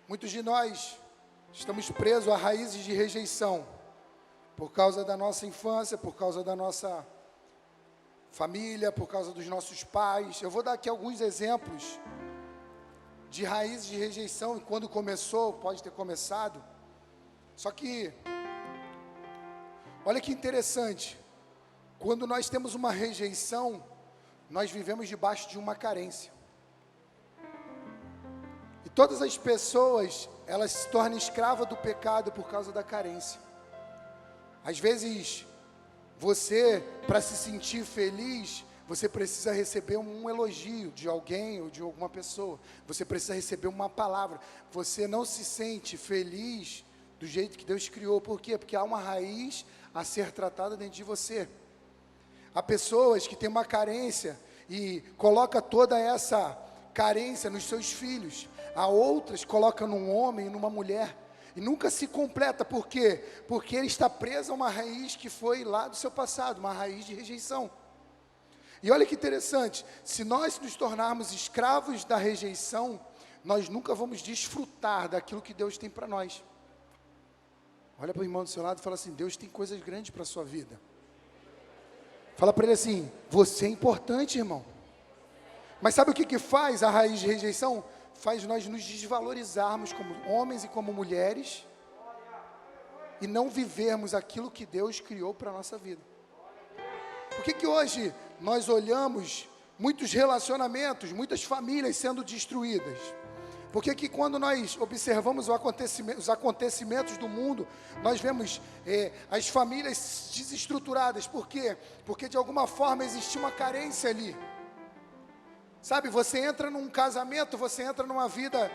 Muitos de nós estamos presos a raízes de rejeição, por causa da nossa infância, por causa da nossa família, por causa dos nossos pais. Eu vou dar aqui alguns exemplos de raízes de rejeição, e quando começou, pode ter começado. Só que, olha que interessante, quando nós temos uma rejeição, nós vivemos debaixo de uma carência. E todas as pessoas, elas se tornam escravas do pecado por causa da carência. Às vezes, você, para se sentir feliz, você precisa receber um elogio de alguém ou de alguma pessoa. Você precisa receber uma palavra. Você não se sente feliz do jeito que Deus criou. Por quê? Porque há uma raiz a ser tratada dentro de você. Há pessoas que têm uma carência e colocam toda essa carência nos seus filhos. Há outras que colocam num homem e numa mulher. E nunca se completa. Por quê? Porque ele está preso a uma raiz que foi lá do seu passado, uma raiz de rejeição. E olha que interessante, se nós nos tornarmos escravos da rejeição, nós nunca vamos desfrutar daquilo que Deus tem para nós. Olha para o irmão do seu lado e fala assim: Deus tem coisas grandes para a sua vida. Fala para ele assim: você é importante, irmão. Mas sabe o que faz a raiz de rejeição? Faz nós nos desvalorizarmos como homens e como mulheres e não vivermos aquilo que Deus criou para a nossa vida. Por que hoje nós olhamos muitos relacionamentos, muitas famílias sendo destruídas? Por que quando nós observamos os acontecimentos do mundo, nós vemos as famílias desestruturadas? Por quê? Porque de alguma forma existe uma carência ali. Sabe, você entra num casamento, você entra numa vida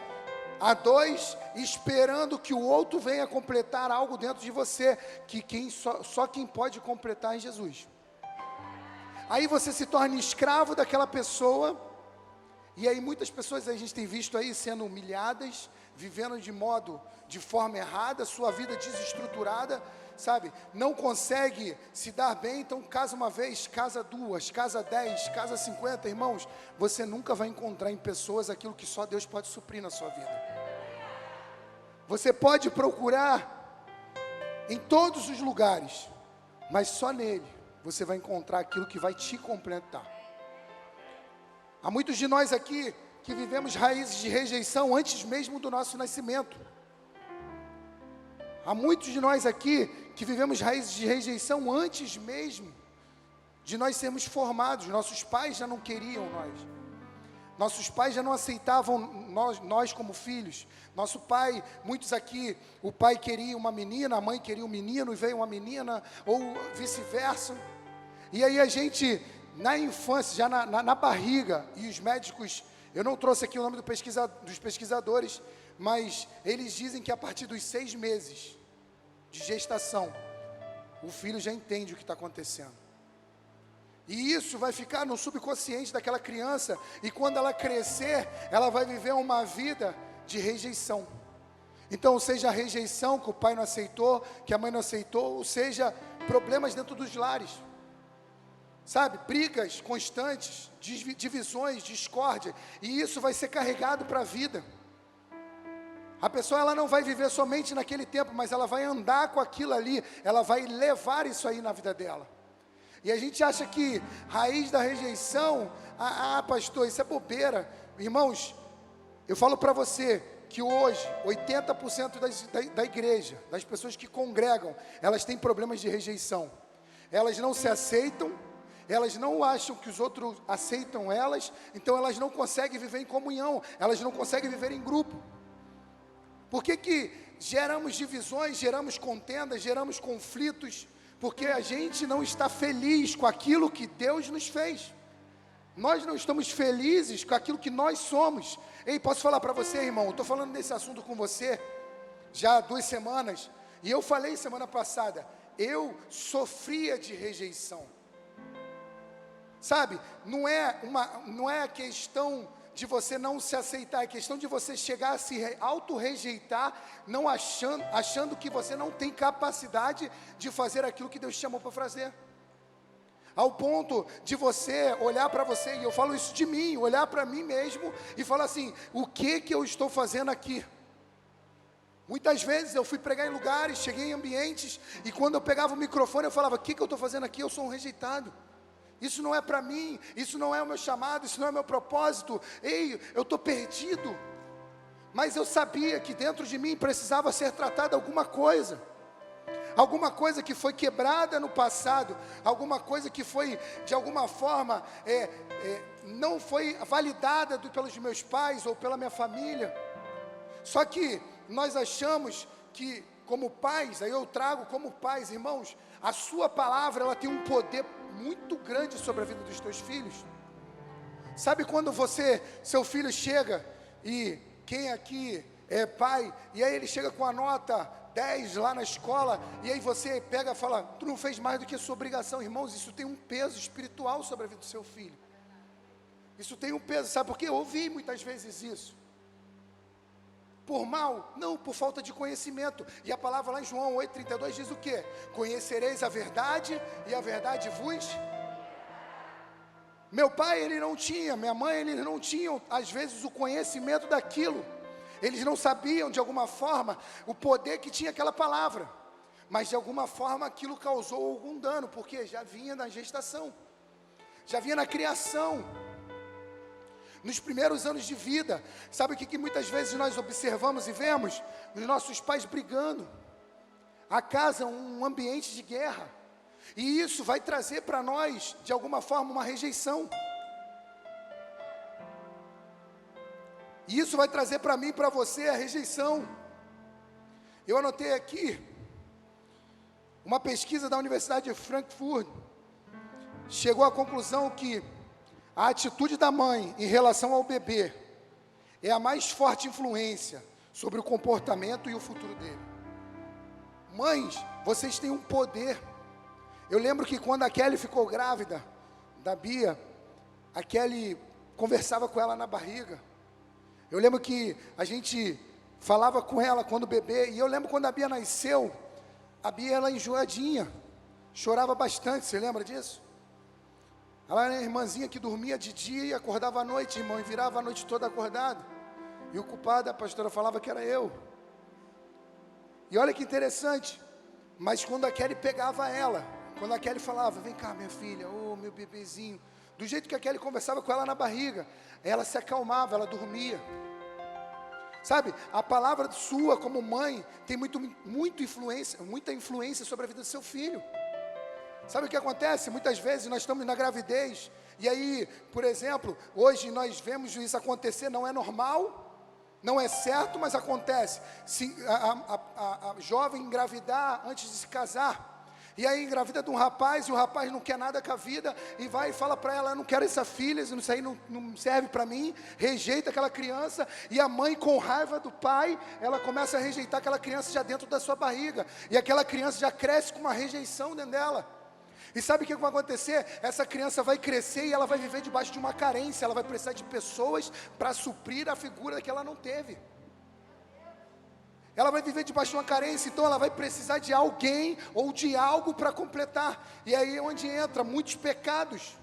a dois, esperando que o outro venha completar algo dentro de você, que só quem pode completar é Jesus. Aí você se torna escravo daquela pessoa, e aí muitas pessoas a gente tem visto aí sendo humilhadas, vivendo de forma errada, sua vida desestruturada, sabe? Não consegue se dar bem, então casa uma vez, casa duas, casa 10, casa 50, irmãos, você nunca vai encontrar em pessoas aquilo que só Deus pode suprir na sua vida. Você pode procurar em todos os lugares, mas só nele você vai encontrar aquilo que vai te completar. Há muitos de nós aqui que vivemos raízes de rejeição antes mesmo do nosso nascimento. Há muitos de nós aqui que vivemos raízes de rejeição antes mesmo de nós sermos formados. Nossos pais já não queriam nós. Nossos pais já não aceitavam nós como filhos. Nosso pai, muitos aqui, o pai queria uma menina, a mãe queria um menino e veio uma menina, ou vice-versa. E aí a gente, na infância, já na barriga, e os médicos, eu não trouxe aqui o nome dos pesquisadores, mas eles dizem que a partir dos 6 meses de gestação, o filho já entende o que está acontecendo. E isso vai ficar no subconsciente daquela criança, e quando ela crescer, ela vai viver uma vida de rejeição. Então, seja a rejeição que o pai não aceitou, que a mãe não aceitou, ou seja, problemas dentro dos lares. Sabe, brigas constantes, divisões, discórdia, e isso vai ser carregado para a vida. A pessoa, ela não vai viver somente naquele tempo, mas ela vai andar com aquilo ali, ela vai levar isso aí na vida dela. E a gente acha que raiz da rejeição, pastor, isso é bobeira. Irmãos, eu falo para você que hoje, 80% da igreja, das pessoas que congregam, elas têm problemas de rejeição. Elas não se aceitam, elas não acham que os outros aceitam elas, então elas não conseguem viver em comunhão, elas não conseguem viver em grupo. Por que geramos divisões, geramos contendas, geramos conflitos? Porque a gente não está feliz com aquilo que Deus nos fez. Nós não estamos felizes com aquilo que nós somos. Ei, posso falar para você, irmão? Eu estou falando desse assunto com você já há 2 semanas, e eu falei semana passada, eu sofria de rejeição. Sabe, não é a questão de você não se aceitar, é questão de você chegar a se auto-rejeitar, não achando que você não tem capacidade de fazer aquilo que Deus te chamou para fazer. Ao ponto de você olhar para você, e eu falo isso de mim, olhar para mim mesmo e falar assim: o que eu estou fazendo aqui? Muitas vezes eu fui pregar em lugares, cheguei em ambientes, e quando eu pegava o microfone eu falava, o que eu estou fazendo aqui? Eu sou um rejeitado. Isso não é para mim, isso não é o meu chamado, isso não é o meu propósito. Ei, eu estou perdido. Mas eu sabia que dentro de mim precisava ser tratada alguma coisa que foi quebrada no passado, alguma coisa que foi, de alguma forma, não foi validada pelos meus pais ou pela minha família. Só que nós achamos que, como pais, aí eu trago como pais, irmãos, a sua palavra, ela tem um poder muito grande sobre a vida dos teus filhos. Sabe quando seu filho chega, e quem aqui é pai, e aí ele chega com a nota 10 lá na escola, e aí você pega e fala, tu não fez mais do que a sua obrigação. Irmãos, isso tem um peso espiritual sobre a vida do seu filho. Isso tem um peso, sabe por quê? Eu ouvi muitas vezes isso. Por mal? Não, por falta de conhecimento. E a palavra lá em João 8,32 diz o quê? Conhecereis a verdade, e a verdade vos... Meu pai, ele não tinha, minha mãe, eles não tinham, às vezes, o conhecimento daquilo. Eles não sabiam, de alguma forma, o poder que tinha aquela palavra. Mas, de alguma forma, aquilo causou algum dano, porque já vinha na gestação, já vinha na criação, nos primeiros anos de vida. Sabe o que muitas vezes nós observamos e vemos? Os nossos pais brigando. A casa, um ambiente de guerra. E isso vai trazer para nós, de alguma forma, uma rejeição. E isso vai trazer para mim e para você a rejeição. Eu anotei aqui uma pesquisa da Universidade de Frankfurt. Chegou à conclusão que a atitude da mãe em relação ao bebê é a mais forte influência sobre o comportamento e o futuro dele. Mães, vocês têm um poder. Eu lembro que quando a Kelly ficou grávida da Bia, a Kelly conversava com ela na barriga. Eu lembro que a gente falava com ela quando bebê, e eu lembro quando a Bia nasceu, a Bia ela enjoadinha, chorava bastante, você lembra disso? Ela era a irmãzinha que dormia de dia e acordava à noite, irmão, e virava a noite toda acordada. E o culpado, a pastora falava que era eu. E olha que interessante, mas quando a Kelly pegava ela, quando a Kelly falava, vem cá minha filha, ô meu bebezinho, do jeito que a Kelly conversava com ela na barriga, ela se acalmava, ela dormia. Sabe, a palavra sua como mãe tem muita influência sobre a vida do seu filho. Sabe o que acontece? Muitas vezes nós estamos na gravidez, e aí, por exemplo, hoje nós vemos isso acontecer, não é normal, não é certo, mas acontece. Se a jovem engravidar antes de se casar, e aí engravida de um rapaz, e o rapaz não quer nada com a vida, e vai e fala para ela, eu não quero essa filha, isso aí não serve para mim, rejeita aquela criança, e a mãe com raiva do pai, ela começa a rejeitar aquela criança já dentro da sua barriga, e aquela criança já cresce com uma rejeição dentro dela. E sabe o que vai acontecer? Essa criança vai crescer e ela vai viver debaixo de uma carência, ela vai precisar de pessoas para suprir a figura que ela não teve. Ela vai viver debaixo de uma carência, então ela vai precisar de alguém ou de algo para completar. E aí é onde entra muitos pecados.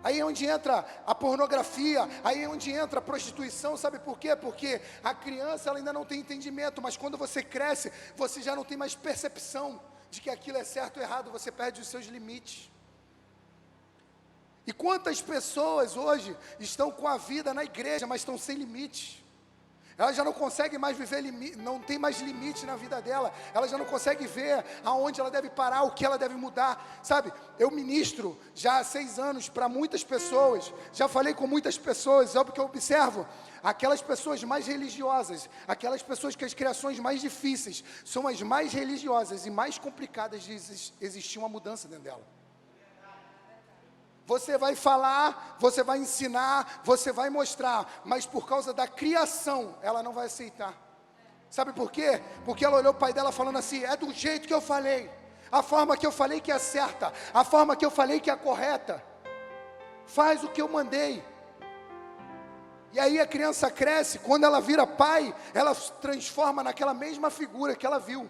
Aí é onde entra a pornografia, aí é onde entra a prostituição. Sabe por quê? Porque a criança ela ainda não tem entendimento, mas quando você cresce, você já não tem mais percepção de que aquilo é certo ou errado, você perde os seus limites. E quantas pessoas hoje estão com a vida na igreja, mas estão sem limites? Ela já não consegue mais viver, não tem mais limite na vida dela. Ela já não consegue ver aonde ela deve parar, o que ela deve mudar. Sabe, eu ministro já há 6 anos para muitas pessoas. Já falei com muitas pessoas, sabe o que eu observo? Aquelas pessoas mais religiosas, aquelas pessoas que as criações mais difíceis, são as mais religiosas e mais complicadas de existir uma mudança dentro dela. Você vai falar, você vai ensinar, você vai mostrar, mas por causa da criação, ela não vai aceitar. Sabe por quê? Porque ela olhou o pai dela falando assim, é do jeito que eu falei, a forma que eu falei que é certa, a forma que eu falei que é correta, faz o que eu mandei. E aí a criança cresce, quando ela vira pai, ela se transforma naquela mesma figura que ela viu.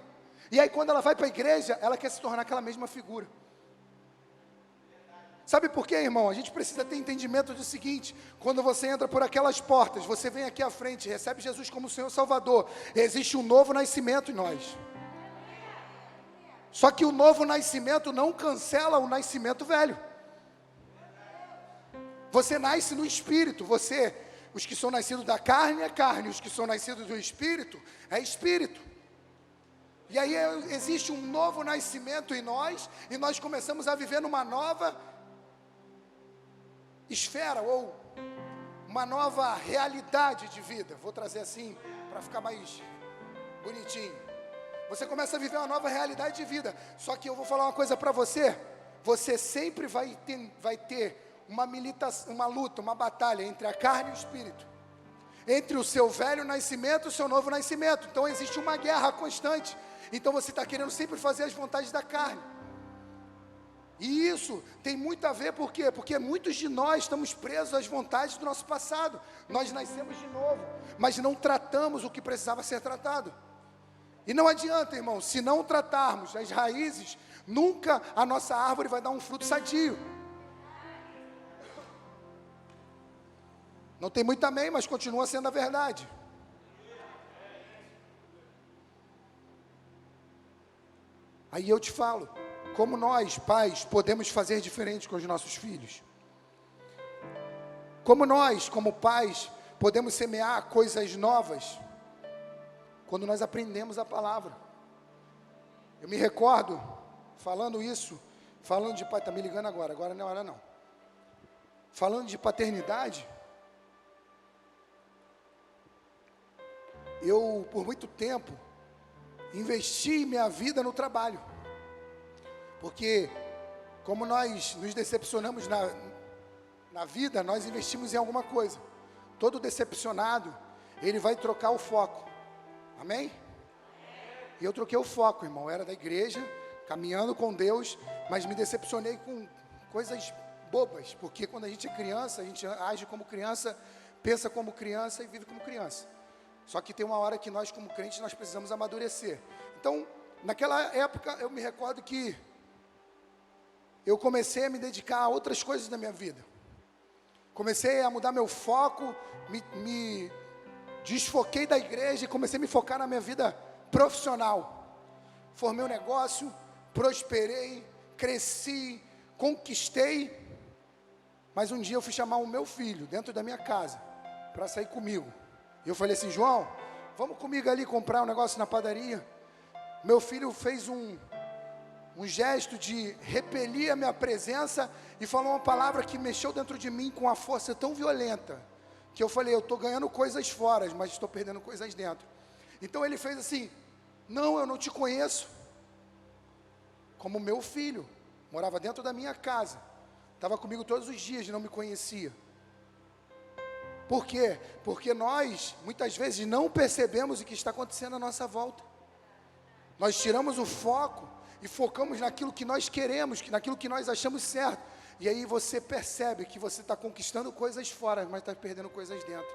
E aí quando ela vai para a igreja, ela quer se tornar aquela mesma figura. Sabe por quê, irmão? A gente precisa ter entendimento do seguinte: quando você entra por aquelas portas, você vem aqui à frente, recebe Jesus como Senhor Salvador, existe um novo nascimento em nós. Só que o novo nascimento não cancela o nascimento velho. Você nasce no Espírito, os que são nascidos da carne é carne, os que são nascidos do Espírito é Espírito. E aí existe um novo nascimento em nós, e nós começamos a viver numa nova esfera, ou uma nova realidade de vida. Vou trazer assim, para ficar mais bonitinho. Você começa a viver uma nova realidade de vida. Só que eu vou falar uma coisa para você. Você sempre vai ter uma luta, uma batalha entre a carne e o Espírito, entre o seu velho nascimento e o seu novo nascimento. Então existe uma guerra constante. Então você está querendo sempre fazer as vontades da carne. E isso tem muito a ver, por quê? Porque muitos de nós estamos presos às vontades do nosso passado. Nós nascemos de novo, mas não tratamos o que precisava ser tratado. E não adianta, irmão, se não tratarmos as raízes, nunca a nossa árvore vai dar um fruto sadio. Não tem muito amém, mas continua sendo a verdade. Aí eu te falo, como nós, pais, podemos fazer diferente com os nossos filhos? Como nós, como pais, podemos semear coisas novas? Quando nós aprendemos a palavra. Eu me recordo, falando de pai, está me ligando agora não é hora não. Falando de paternidade, eu, por muito tempo, investi minha vida no trabalho. Porque, como nós nos decepcionamos na vida, nós investimos em alguma coisa. Todo decepcionado, ele vai trocar o foco. Amém? E eu troquei o foco, irmão. Eu era da igreja, caminhando com Deus, mas me decepcionei com coisas bobas. Porque quando a gente é criança, a gente age como criança, pensa como criança e vive como criança. Só que tem uma hora que nós, como crentes, nós precisamos amadurecer. Então, naquela época, eu me recordo que eu comecei a me dedicar a outras coisas da minha vida. Comecei a mudar meu foco, me desfoquei da igreja e comecei a me focar na minha vida profissional. Formei um negócio, prosperei, cresci, conquistei. Mas um dia eu fui chamar o meu filho dentro da minha casa para sair comigo. E eu falei assim: João, vamos comigo ali comprar um negócio na padaria. Meu filho fez um gesto de repelir a minha presença e falou uma palavra que mexeu dentro de mim com uma força tão violenta, que eu falei: eu estou ganhando coisas fora, mas estou perdendo coisas dentro. Então ele fez assim: não, eu não te conheço. Como meu filho, morava dentro da minha casa, estava comigo todos os dias e não me conhecia. Por quê? Porque nós, muitas vezes, não percebemos o que está acontecendo à nossa volta. Nós tiramos o foco e focamos naquilo que nós queremos, naquilo que nós achamos certo. E aí você percebe que você está conquistando coisas fora, mas está perdendo coisas dentro.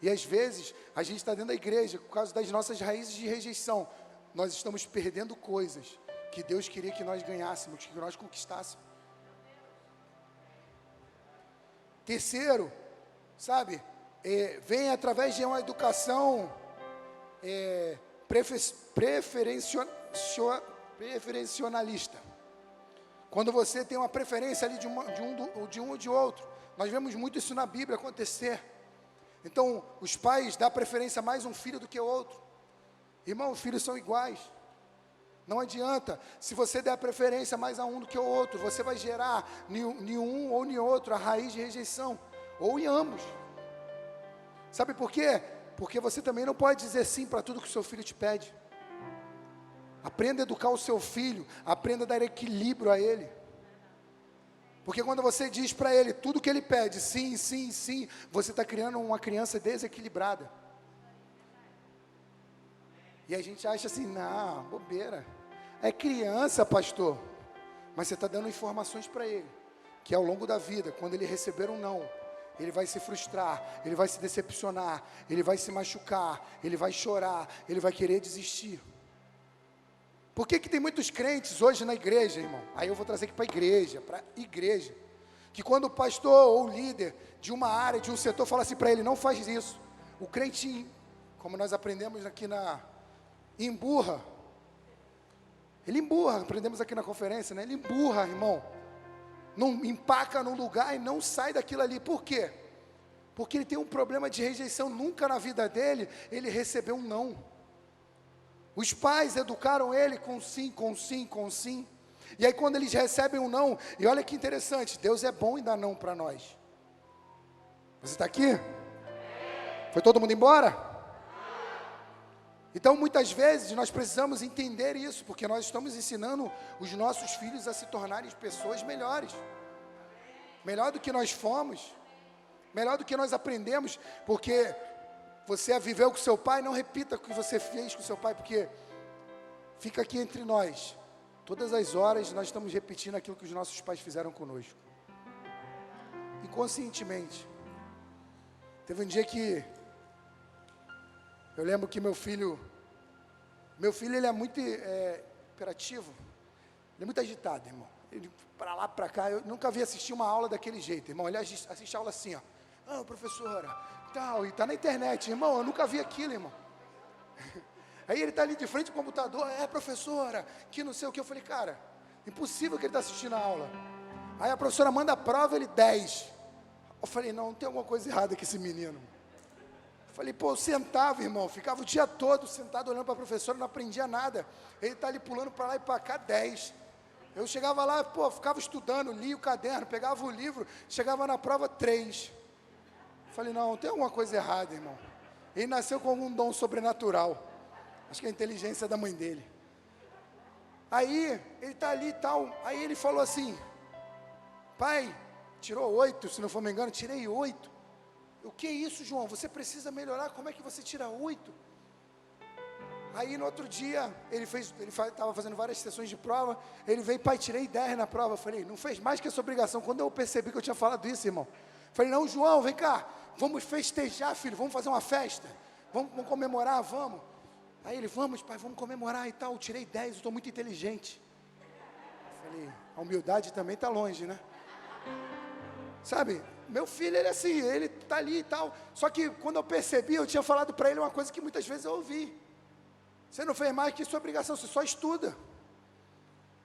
E às vezes, a gente está dentro da igreja, por causa das nossas raízes de rejeição, nós estamos perdendo coisas que Deus queria que nós ganhássemos, que nós conquistássemos. Terceiro, sabe, vem através de uma educação preferencialista. Quando você tem uma preferência ali de um ou de outro. Nós vemos muito isso na Bíblia acontecer. Então, os pais dão preferência a mais um filho do que o outro. Irmão, os filhos são iguais. Não adianta, se você der a preferência mais a um do que o outro, você vai gerar em um ou em outro a raiz de rejeição, ou em ambos. Sabe por quê? Porque você também não pode dizer sim para tudo que o seu filho te pede. Aprenda a educar o seu filho, aprenda a dar equilíbrio a ele. Porque quando você diz para ele tudo que ele pede, sim, sim, sim, você está criando uma criança desequilibrada. E a gente acha assim: não, bobeira. É criança, pastor. Mas você está dando informações para ele, que ao longo da vida, quando ele receber um não, ele vai se frustrar, ele vai se decepcionar, ele vai se machucar, ele vai chorar, ele vai querer desistir. Por que tem muitos crentes hoje na igreja, irmão? Aí eu vou trazer aqui para a igreja, que quando o pastor ou o líder de uma área, de um setor, fala assim para ele, não faz isso. O crente, como nós aprendemos aqui emburra. Ele emburra, aprendemos aqui na conferência, né? Ele emburra, irmão. Não empaca num lugar e não sai daquilo ali. Por quê? Porque ele tem um problema de rejeição. Nunca na vida dele, ele recebeu um não. Os pais educaram ele com sim, com sim, com sim. E aí quando eles recebem um não, e olha que interessante, Deus é bom em dar não para nós. Você está aqui? Foi todo mundo embora? Então muitas vezes nós precisamos entender isso, porque nós estamos ensinando os nossos filhos a se tornarem pessoas melhores. Melhor do que nós fomos, melhor do que nós aprendemos, porque você viveu com seu pai, não repita o que você fez com seu pai, porque fica aqui entre nós. Todas as horas nós estamos repetindo aquilo que os nossos pais fizeram conosco. Inconscientemente. Teve um dia que eu lembro que meu filho ele é muito hiperativo. Ele é muito agitado, irmão. Ele para lá, para cá, eu nunca vi assistir uma aula daquele jeito, irmão. Ele assiste a aula assim, ó. Ah, professora, tal, e tá na internet, irmão, eu nunca vi aquilo, irmão. Aí ele tá ali de frente ao computador, professora, que não sei o que. Eu falei, cara, impossível que ele tá assistindo a aula. Aí a professora manda a prova, ele 10. Eu falei, não tem alguma coisa errada com esse menino. Eu falei, pô, eu sentava, irmão, ficava o dia todo sentado olhando para a professora, não aprendia nada. Ele tá ali pulando para lá e para cá, 10. Eu chegava lá, pô, ficava estudando, lia o caderno, pegava o livro, chegava na prova, 3. Eu falei, não, tem alguma coisa errada, irmão. Ele nasceu com algum dom sobrenatural. Acho que é a inteligência da mãe dele. Aí, ele está ali e tal. Aí ele falou assim, pai, tirou 8, se não for me engano, tirei 8. O que é isso, João? Você precisa melhorar, como é que você tira 8? Aí no outro dia, ele estava fazendo várias sessões de prova, ele veio, pai, tirei 10 na prova. Eu falei, não fez mais que a sua obrigação. Quando eu percebi que eu tinha falado isso, irmão, eu falei, não, João, vem cá, vamos festejar, filho, vamos fazer uma festa, vamos comemorar, vamos. Aí ele, vamos, pai, vamos comemorar e tal. Eu tirei 10, eu estou muito inteligente. Eu falei, a humildade também está longe, né? Sabe, meu filho, ele é assim, ele está ali e tal. Só que quando eu percebi, eu tinha falado para ele uma coisa que muitas vezes eu ouvi. Você não fez mais que sua obrigação, você só estuda.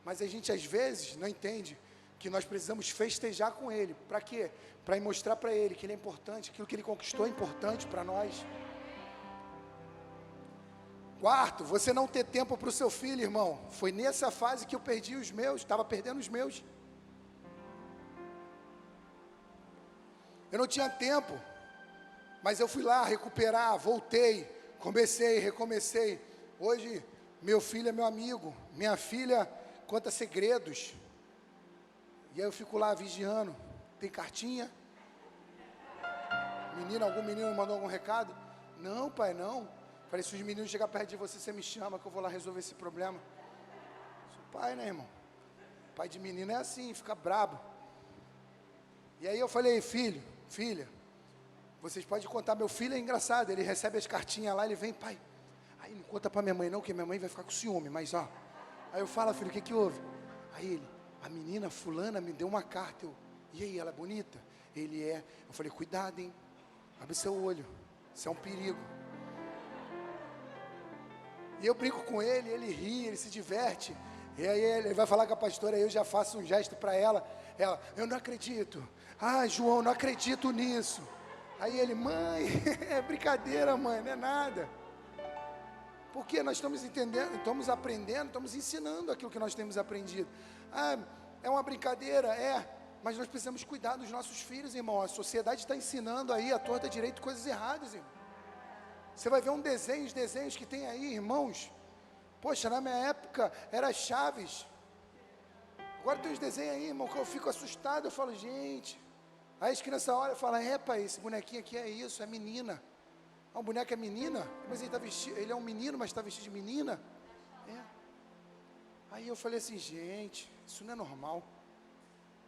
Mas a gente às vezes não entende que nós precisamos festejar com ele. Para quê? Para mostrar para ele que ele é importante, aquilo que ele conquistou é importante para nós. Quarto, você não ter tempo para o seu filho, irmão. Foi nessa fase que eu perdi os meus, estava perdendo os meus. Eu não tinha tempo, mas eu fui lá recuperar, voltei, comecei, recomecei. Hoje, meu filho é meu amigo, minha filha conta segredos. E aí eu fico lá vigiando. Tem cartinha? Algum menino mandou algum recado? Não, pai, não. Falei, se os meninos chegar perto de você, você me chama que eu vou lá resolver esse problema. Sou pai, né, irmão? Pai de menino é assim, fica brabo. E aí eu falei, filho, filha, vocês podem contar, meu filho é engraçado, ele recebe as cartinhas lá, ele vem, pai, aí não conta pra minha mãe não, que minha mãe vai ficar com ciúme, mas ó. Aí eu falo, filho, o que que houve? Aí ele, a menina fulana me deu uma carta, e aí, ela é bonita? Ele é, eu falei, cuidado, hein, abre seu olho, isso é um perigo. E eu brinco com ele, ele ri, ele se diverte. E aí ele vai falar com a pastora, aí eu já faço um gesto para ela. Ela, eu não acredito. Ah, João, não acredito nisso. Aí ele, mãe, é brincadeira, mãe, não é nada. Porque nós estamos entendendo, estamos aprendendo, estamos ensinando aquilo que nós temos aprendido. Ah, é uma brincadeira, mas nós precisamos cuidar dos nossos filhos, irmão. A sociedade está ensinando aí, à torta direito, coisas erradas, irmão. Você vai ver os desenhos que tem aí, irmãos. Poxa, na minha época era Chaves. Agora tem uns desenhos aí, irmão, que eu fico assustado. Eu falo, gente. Aí as crianças olham e falam, pai, esse bonequinho aqui é isso, é menina. Ah, o boneco é menina? Mas ele está vestido, ele é um menino, mas está vestido de menina? Aí eu falei assim, gente, isso não é normal.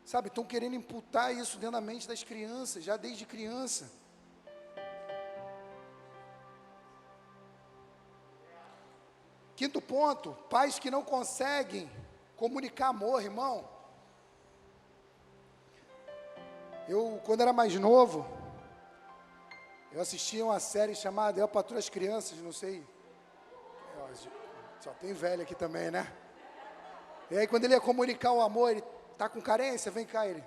Sabe, estão querendo imputar isso dentro da mente das crianças, já desde criança. Quinto ponto, pais que não conseguem comunicar amor, irmão. Eu, quando era mais novo, eu assistia uma série chamada Eu, Patroa as Crianças, não sei, só tem velho aqui também, né? E aí quando ele ia comunicar o amor, ele tá com carência, vem cá, ele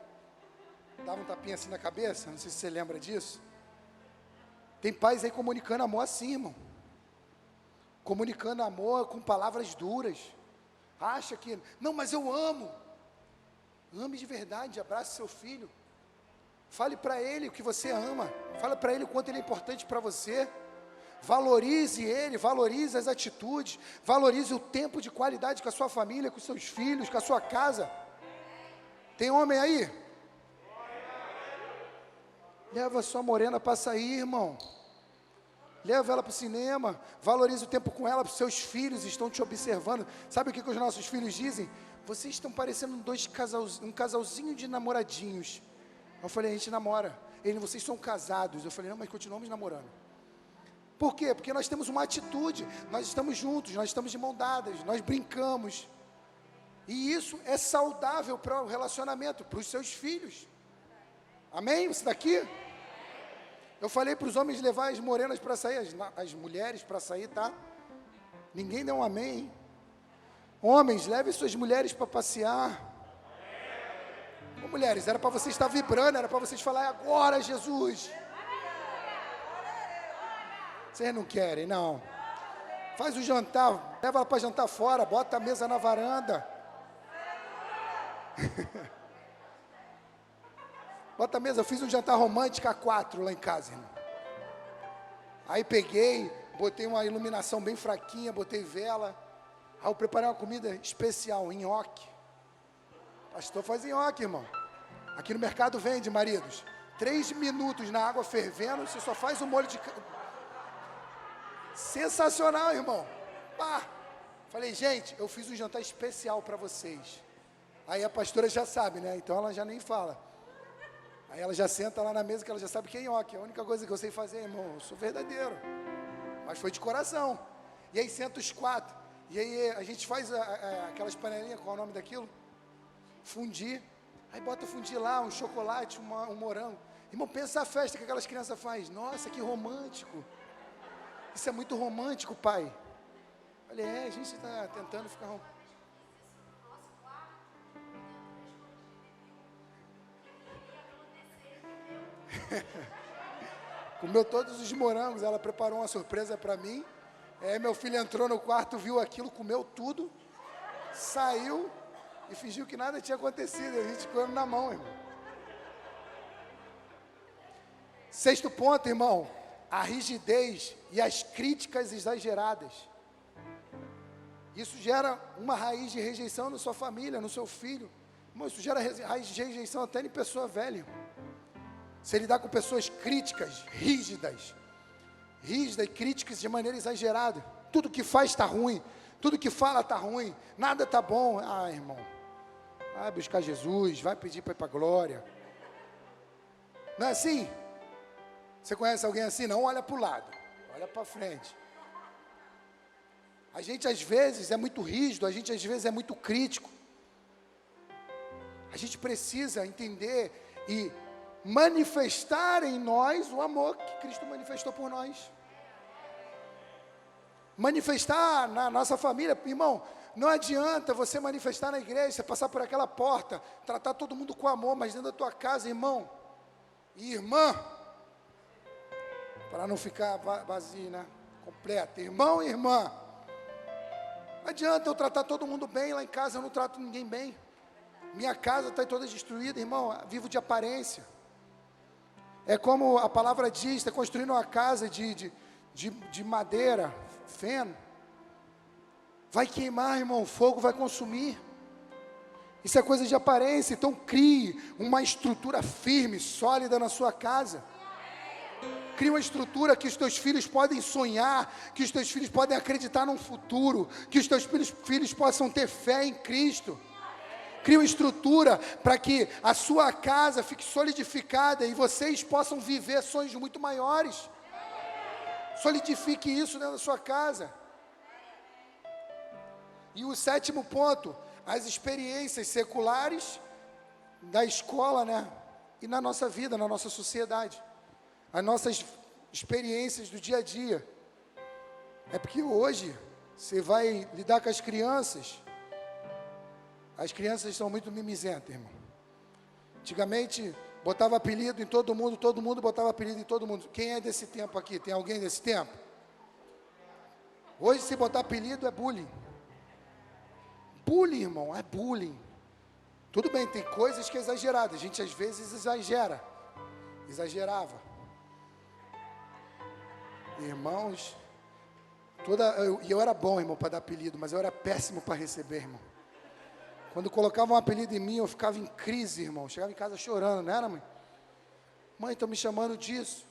dava um tapinha assim na cabeça, não sei se você lembra disso. Tem pais aí comunicando amor assim, irmão. Comunicando amor com palavras duras. Acha que, não, mas eu amo. Ame de verdade, abrace seu filho. Fale para ele o que você ama. Fale para ele o quanto ele é importante para você. Valorize ele, valorize as atitudes. Valorize o tempo de qualidade com a sua família, com seus filhos, com a sua casa. Tem homem aí? Leva a sua morena para sair, irmão. Leva ela para o cinema. Valorize o tempo com ela, porque seus filhos estão te observando. Sabe o que os nossos filhos dizem? Vocês estão parecendo um casalzinho de namoradinhos. Eu falei, a gente namora. Ele, vocês são casados. Eu falei, não, mas continuamos namorando. Por quê? Porque nós temos uma atitude. Nós estamos juntos, nós estamos de mão dadas, nós brincamos. E isso é saudável para o relacionamento, para os seus filhos. Amém? Você está aqui? Eu falei para os homens levar as morenas para sair, as mulheres para sair, tá? Ninguém deu um amém, hein? Homens, levem suas mulheres para passear. Ô, mulheres, era para vocês estar vibrando, era para vocês falar agora, Jesus. Vocês não querem, não. Faz o jantar, leva ela para jantar fora, bota a mesa na varanda. Bota a mesa, eu fiz um jantar romântico a 4 lá em casa, irmão. Aí peguei, botei uma iluminação bem fraquinha, botei vela. Aí eu preparei uma comida especial, nhoque. Pastor faz nhoque, irmão. Aqui no mercado vende, maridos. 3 minutos na água fervendo, você só faz o molho de... Sensacional, irmão. Pá. Falei, gente, eu fiz um jantar especial para vocês. Aí a pastora já sabe, né? Então ela já nem fala. Aí ela já senta lá na mesa que ela já sabe que é nhoque. A única coisa que eu sei fazer, irmão, eu sou verdadeiro. Mas foi de coração. E aí senta os 4. E aí a gente faz aquelas panelinhas, qual é o nome daquilo? Fundir. Aí bota fundir lá, um chocolate, um morango. Irmão, pensa a festa que aquelas crianças fazem. Nossa, que romântico. Isso é muito romântico, pai. Olha, a gente está tentando ficar romântico. Comeu todos os morangos, ela preparou uma surpresa para mim. Meu filho entrou no quarto, viu aquilo, comeu tudo, saiu e fingiu que nada tinha acontecido. A gente comeu na mão, irmão. Sexto ponto, irmão, a rigidez e as críticas exageradas. Isso gera uma raiz de rejeição na sua família, no seu filho. Irmão, isso gera raiz de rejeição até em pessoa velha, irmão. Você lidar com pessoas críticas, rígidas e críticas de maneira exagerada. Tudo que faz está ruim, tudo que fala está ruim, nada está bom. Ah, irmão, vai buscar Jesus, vai pedir para ir para a glória. Não é assim? Você conhece alguém assim? Não olha para o lado, olha para frente. A gente às vezes é muito rígido, a gente às vezes é muito crítico. A gente precisa entender e manifestar em nós o amor que Cristo manifestou por nós. Manifestar na nossa família, irmão, não adianta você manifestar na igreja, você passar por aquela porta, tratar todo mundo com amor, mas dentro da tua casa, irmão e irmã, para não ficar vazio, né? Completo, irmão e irmã. Não adianta eu tratar todo mundo bem, lá em casa eu não trato ninguém bem. Minha casa está toda destruída, irmão, vivo de aparência. É como a palavra diz, está construindo uma casa de madeira, feno. Vai queimar, irmão, o fogo vai consumir. Isso é coisa de aparência, então crie uma estrutura firme, sólida na sua casa. Crie uma estrutura que os teus filhos podem sonhar, que os teus filhos podem acreditar num futuro, que os teus filhos possam ter fé em Cristo. Crie uma estrutura para que a sua casa fique solidificada e vocês possam viver sonhos muito maiores. Solidifique isso dentro da sua casa. E o sétimo ponto, as experiências seculares da escola, né? E na nossa vida, na nossa sociedade. As nossas experiências do dia a dia. É porque hoje, você vai lidar com as crianças são muito mimizentas, irmão. Antigamente, botava apelido em todo mundo botava apelido em todo mundo. Quem é desse tempo aqui? Tem alguém desse tempo? Hoje, se botar apelido, é bullying. Bullying, irmão, é bullying. Tudo bem, tem coisas que é exagerada. A gente, às vezes, exagerava. Irmãos, eu era bom, irmão, para dar apelido, mas eu era péssimo para receber, irmão. Quando colocavam um apelido em mim, eu ficava em crise, irmão. Chegava em casa chorando, não era, mãe? Mãe, estão me chamando disso.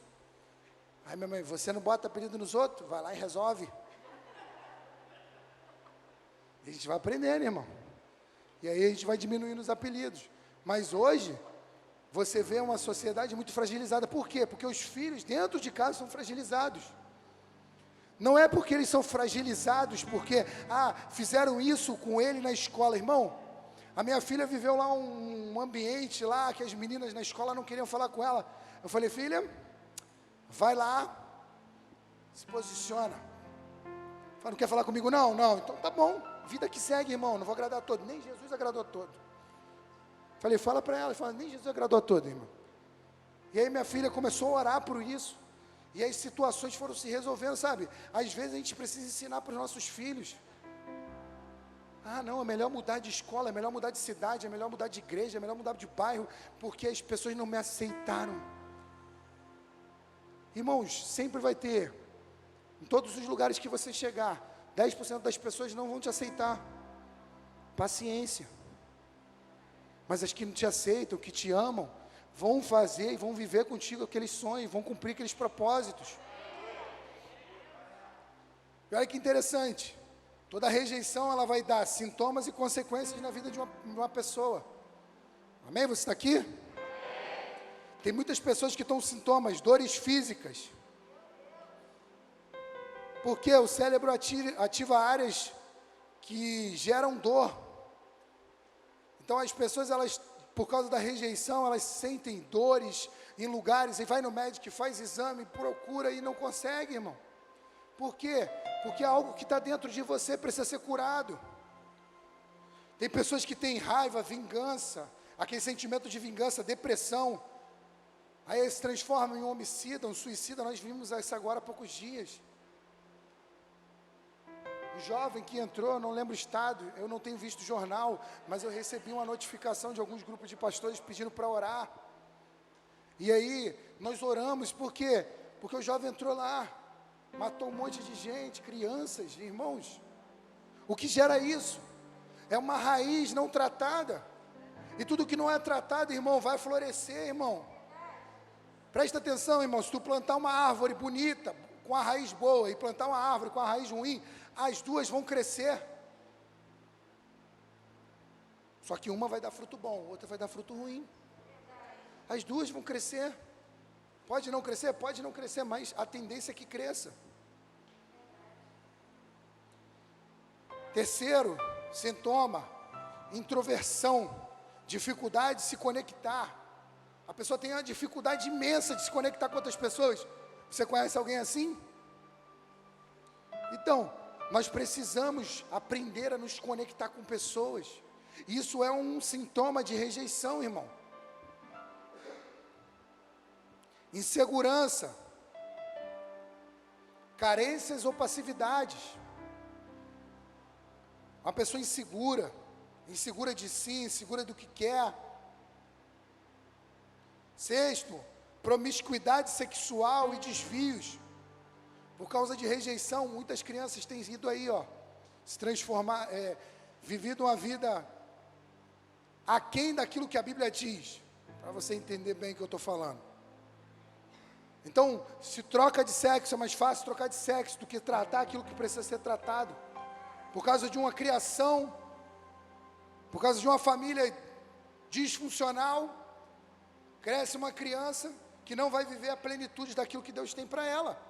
Aí, minha mãe, você não bota apelido nos outros? Vai lá e resolve. E a gente vai aprendendo, irmão. E aí a gente vai diminuindo os apelidos. Mas hoje, você vê uma sociedade muito fragilizada. Por quê? Porque os filhos dentro de casa são fragilizados. Não é porque eles são fragilizados, porque, fizeram isso com ele na escola, irmão. A minha filha viveu lá um ambiente lá, que as meninas na escola não queriam falar com ela. Eu falei, filha, vai lá, se posiciona. Fala, não quer falar comigo não? Não, então tá bom, vida que segue, irmão, não vou agradar a todos, nem Jesus agradou a todos. Falei, fala para ela, fala, nem Jesus agradou a todos, irmão. E aí minha filha começou a orar por isso, e as situações foram se resolvendo, sabe? Às vezes a gente precisa ensinar para os nossos filhos. Não, é melhor mudar de escola, é melhor mudar de cidade, é melhor mudar de igreja, é melhor mudar de bairro, porque as pessoas não me aceitaram. Irmãos, sempre vai ter, em todos os lugares que você chegar, 10% das pessoas não vão te aceitar. Paciência. Mas as que não te aceitam, que te amam, vão fazer e vão viver contigo aqueles sonhos, vão cumprir aqueles propósitos. E olha que interessante. Toda rejeição, ela vai dar sintomas e consequências na vida de uma pessoa. Amém? Você está aqui? Tem muitas pessoas que estão com sintomas, dores físicas. Porque o cérebro ativa áreas que geram dor. Então as pessoas, elas, por causa da rejeição, elas sentem dores em lugares, e vai no médico, faz exame, procura e não consegue, irmão. Por quê? Porque é algo que está dentro de você, precisa ser curado. Tem pessoas que têm raiva, vingança, aquele sentimento de vingança, depressão. Aí eles se transformam em um homicida, um suicida. Nós vimos isso agora há poucos dias. O jovem que entrou, eu não lembro o estado, eu não tenho visto o jornal, mas eu recebi uma notificação de alguns grupos de pastores pedindo para orar. E aí, nós oramos, por quê? Porque o jovem entrou lá, matou um monte de gente, crianças, irmãos. O que gera isso? É uma raiz não tratada. E tudo que não é tratado, irmão, vai florescer, irmão. Presta atenção, irmão, se tu plantar uma árvore bonita, com a raiz boa, e plantar uma árvore com a raiz ruim, as duas vão crescer. Só que uma vai dar fruto bom, outra vai dar fruto ruim. As duas vão crescer. Pode não crescer? Pode não crescer, mas a tendência é que cresça. Terceiro sintoma, introversão, dificuldade de se conectar. A pessoa tem uma dificuldade imensa de se conectar com outras pessoas. Você conhece alguém assim? Então, nós precisamos aprender a nos conectar com pessoas. Isso é um sintoma de rejeição, irmão. Insegurança, carências ou passividades. Uma pessoa insegura, insegura de si, insegura do que quer. Sexto, promiscuidade sexual e desvios. Por causa de rejeição, muitas crianças têm ido aí, se transformar, vivido uma vida aquém daquilo que a Bíblia diz, para você entender bem o que eu estou falando. Então, se troca de sexo, é mais fácil trocar de sexo do que tratar aquilo que precisa ser tratado. Por causa de uma criação, por causa de uma família disfuncional, cresce uma criança que não vai viver a plenitude daquilo que Deus tem para ela.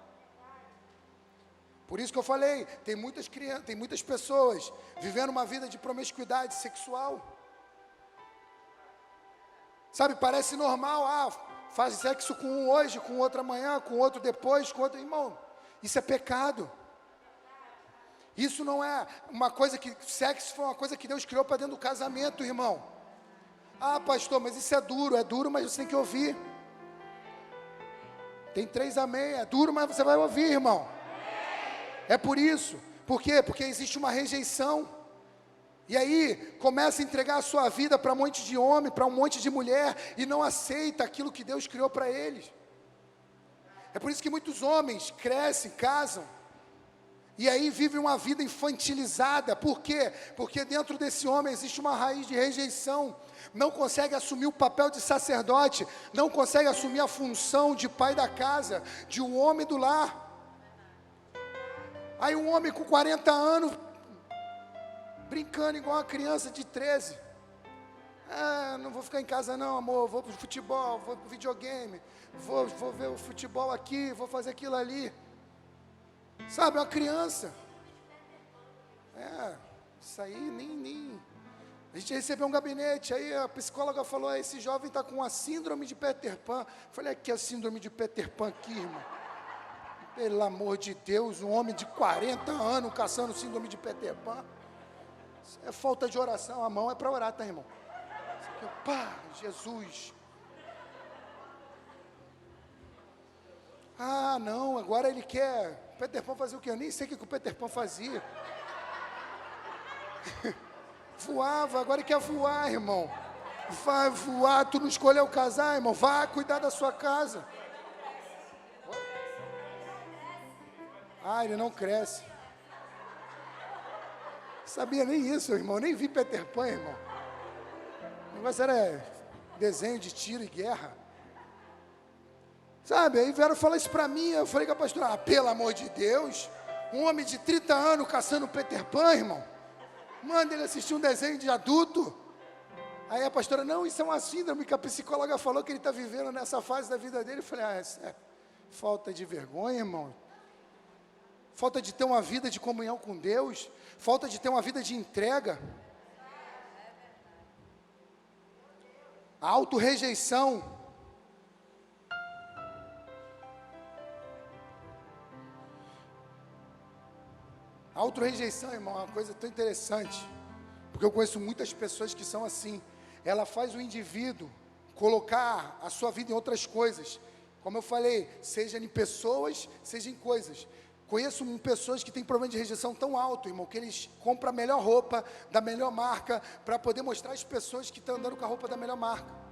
Por isso que eu falei, tem muitas crianças, tem muitas pessoas vivendo uma vida de promiscuidade sexual. Sabe, parece normal, faz sexo com um hoje, com outro amanhã, com outro depois, com outro, irmão, isso é pecado. Isso não é uma coisa sexo foi uma coisa que Deus criou para dentro do casamento, irmão. Pastor, mas isso é duro, mas você tem que ouvir. Tem 3 amém, é duro, mas você vai ouvir, irmão. É por isso. Por quê? Porque existe uma rejeição. E aí, começa a entregar a sua vida para um monte de homem, para um monte de mulher, e não aceita aquilo que Deus criou para eles. É por isso que muitos homens crescem, casam, e aí vivem uma vida infantilizada. Por quê? Porque dentro desse homem existe uma raiz de rejeição. Não consegue assumir o papel de sacerdote, não consegue assumir a função de pai da casa, de um homem do lar. Aí um homem com 40 anos, brincando igual uma criança de 13. Não vou ficar em casa não, amor, vou pro futebol, vou pro videogame, vou ver o futebol aqui, vou fazer aquilo ali. Sabe, uma criança. Isso aí nem... A gente recebeu um gabinete, aí a psicóloga falou, esse jovem está com a síndrome de Peter Pan. Eu falei, que é a síndrome de Peter Pan aqui, irmão? Pelo amor de Deus, um homem de 40 anos caçando síndrome de Peter Pan. Isso é falta de oração, a mão é para orar, tá, irmão? Isso aqui, Jesus. Não, agora ele quer... Peter Pan fazia o quê? Eu nem sei o que o Peter Pan fazia. Voava, agora ele quer voar, irmão. Vai voar, tu não escolheu casar, irmão. Vai cuidar da sua casa. Ele não cresce. Sabia nem isso, irmão. Nem vi Peter Pan, irmão. O negócio era desenho de tiro e guerra. Sabe, aí vieram falar isso para mim. Eu falei com a pastora, pelo amor de Deus, um homem de 30 anos caçando Peter Pan, irmão. Manda ele assistir um desenho de adulto. Aí a pastora, não, isso é uma síndrome que a psicóloga falou que ele está vivendo nessa fase da vida dele. Eu falei, isso é falta de vergonha, irmão. Falta de ter uma vida de comunhão com Deus. Falta de ter uma vida de entrega. A autorrejeição. A autorrejeição, irmão, é uma coisa tão interessante, porque eu conheço muitas pessoas que são assim. Ela faz o indivíduo colocar a sua vida em outras coisas. Como eu falei, seja em pessoas, seja em coisas. Conheço pessoas que têm problema de rejeição tão alto, irmão, que eles compram a melhor roupa, da melhor marca, para poder mostrar às pessoas que estão andando com a roupa da melhor marca.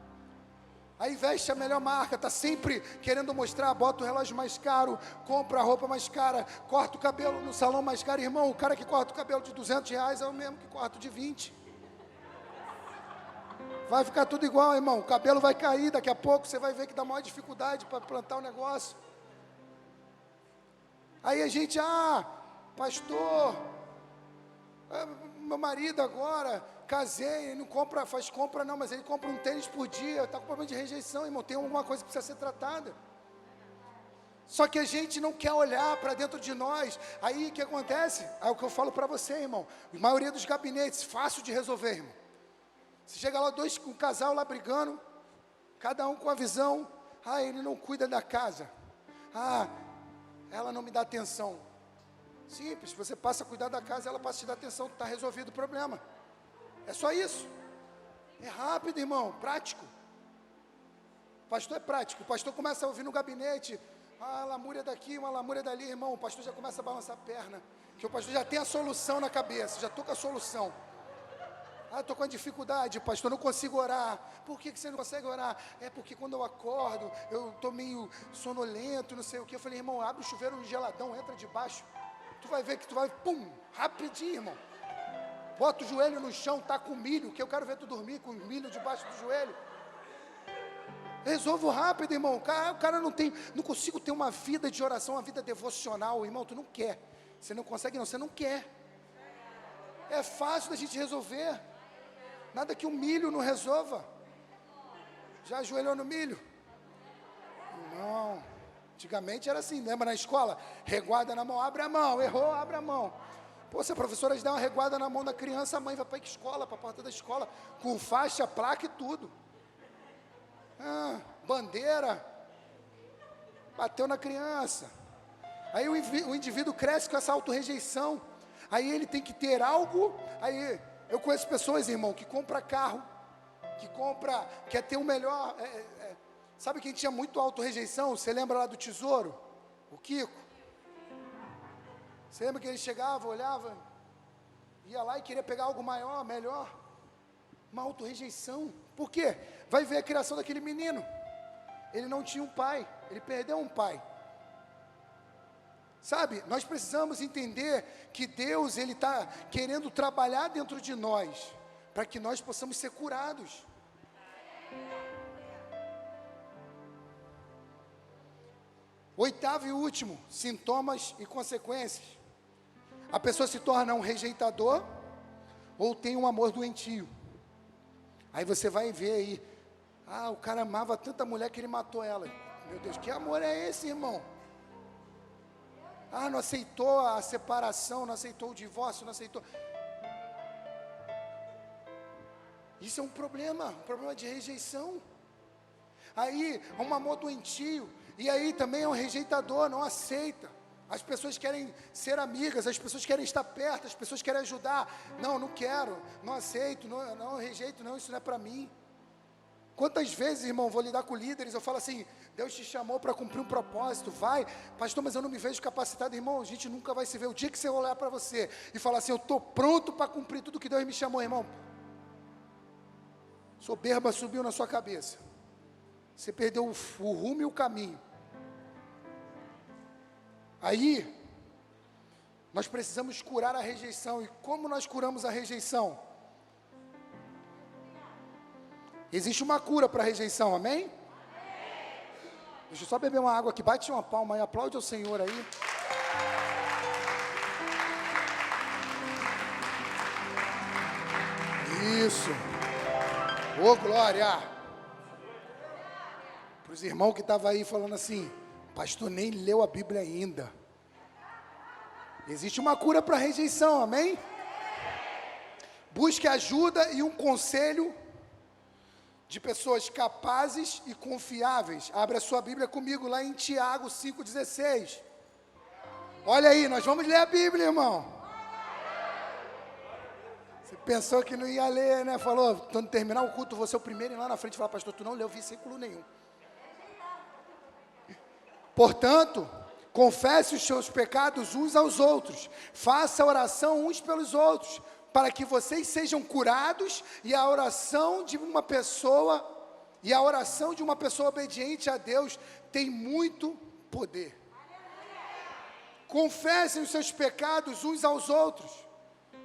Aí veste a melhor marca, está sempre querendo mostrar, bota o relógio mais caro, compra a roupa mais cara, corta o cabelo no salão mais caro. Irmão, o cara que corta o cabelo de R$200 é o mesmo que corta o de 20. Vai ficar tudo igual, irmão. O cabelo vai cair, daqui a pouco você vai ver que dá maior dificuldade para plantar o negócio. Aí a gente, pastor, meu marido agora, casei, ele não compra, faz compra não, mas ele compra um tênis por dia, está com problema de rejeição, irmão, tem alguma coisa que precisa ser tratada. Só que a gente não quer olhar para dentro de nós. Aí o que acontece? É o que eu falo para você, irmão. A maioria dos gabinetes, fácil de resolver, irmão. Você chega lá, um casal lá brigando, cada um com a visão, ele não cuida da casa. Ela não me dá atenção. Simples, você passa a cuidar da casa, ela passa a te dar atenção, está resolvido o problema. É só isso. É rápido, irmão, prático. O pastor é prático. O pastor começa a ouvir no gabinete, uma lamúria daqui, uma lamúria dali, irmão. O pastor já começa a balançar a perna, que o pastor já tem a solução na cabeça, já estou com a solução. Estou com a dificuldade, pastor, não consigo orar. Por que você não consegue orar? É porque quando eu acordo, eu estou meio sonolento, não sei o que. Eu falei, irmão, abre o chuveiro no geladão, entra debaixo. Tu vai ver que tu vai, rapidinho, irmão. Bota o joelho no chão, tá com milho, que eu quero ver tu dormir com milho debaixo do joelho. Resolvo rápido, irmão. O cara não consigo ter uma vida de oração, uma vida devocional, irmão, tu não quer. Você não consegue não, você não quer. É fácil da gente resolver. Nada que o milho não resolva. Já ajoelhou no milho? Irmão, Antigamente era assim, lembra na escola? Reguarda na mão, abre a mão, errou, abre a mão. Pô, se a professora dá uma reguada na mão da criança, a mãe vai para a escola, para a porta da escola, com faixa, placa e tudo. Bandeira, bateu na criança. Aí o indivíduo cresce com essa autorrejeição. Aí ele tem que ter algo. Aí eu conheço pessoas, irmão, que compra carro, quer ter o melhor. Sabe quem tinha muito autorrejeição? Você lembra lá do Tesouro? O Kiko. Você lembra que ele chegava, olhava, ia lá e queria pegar algo maior, melhor? Uma autorrejeição. Por quê? Vai ver a criação daquele menino. Ele não tinha um pai, ele perdeu um pai. Sabe, nós precisamos entender que Deus, Ele está querendo trabalhar dentro de nós, para que nós possamos ser curados. Oitavo e último, sintomas e consequências. A pessoa se torna um rejeitador ou tem um amor doentio. Aí você vai ver aí, o cara amava tanta mulher que ele matou ela. Meu Deus, que amor é esse, irmão? Não aceitou a separação, não aceitou o divórcio, não aceitou. Isso é um problema de rejeição. Aí, um amor doentio, e aí também é um rejeitador, não aceita. As pessoas querem ser amigas, as pessoas querem estar perto, as pessoas querem ajudar. Não quero, não aceito, não rejeito, não, isso não é para mim. Quantas vezes, irmão, vou lidar com líderes, eu falo assim, Deus te chamou para cumprir um propósito, vai, pastor, mas eu não me vejo capacitado. Irmão, a gente nunca vai se ver. O dia que você olhar para você e falar assim, eu estou pronto para cumprir tudo que Deus me chamou, irmão, soberba subiu na sua cabeça, você perdeu o rumo e o caminho. Aí, nós precisamos curar a rejeição. E como nós curamos a rejeição? Existe uma cura para a rejeição, amém? Deixa eu só beber uma água aqui, bate uma palma aí, aplaude ao Senhor aí. Isso. Ô, glória. Para os irmãos que estavam aí falando assim, pastor nem leu a Bíblia ainda. Existe uma cura para a rejeição, amém? Busque ajuda e um conselho de pessoas capazes e confiáveis. Abra a sua Bíblia comigo lá em Tiago 5,16. Olha aí, nós vamos ler a Bíblia, irmão. Você pensou que não ia ler, né? Falou, quando terminar o culto, você é o primeiro ir lá na frente e falar, pastor, tu não leu versículo nenhum. Portanto, confesse os seus pecados uns aos outros, faça oração uns pelos outros, para que vocês sejam curados, e a oração de uma pessoa obediente a Deus tem muito poder. Confessem os seus pecados uns aos outros,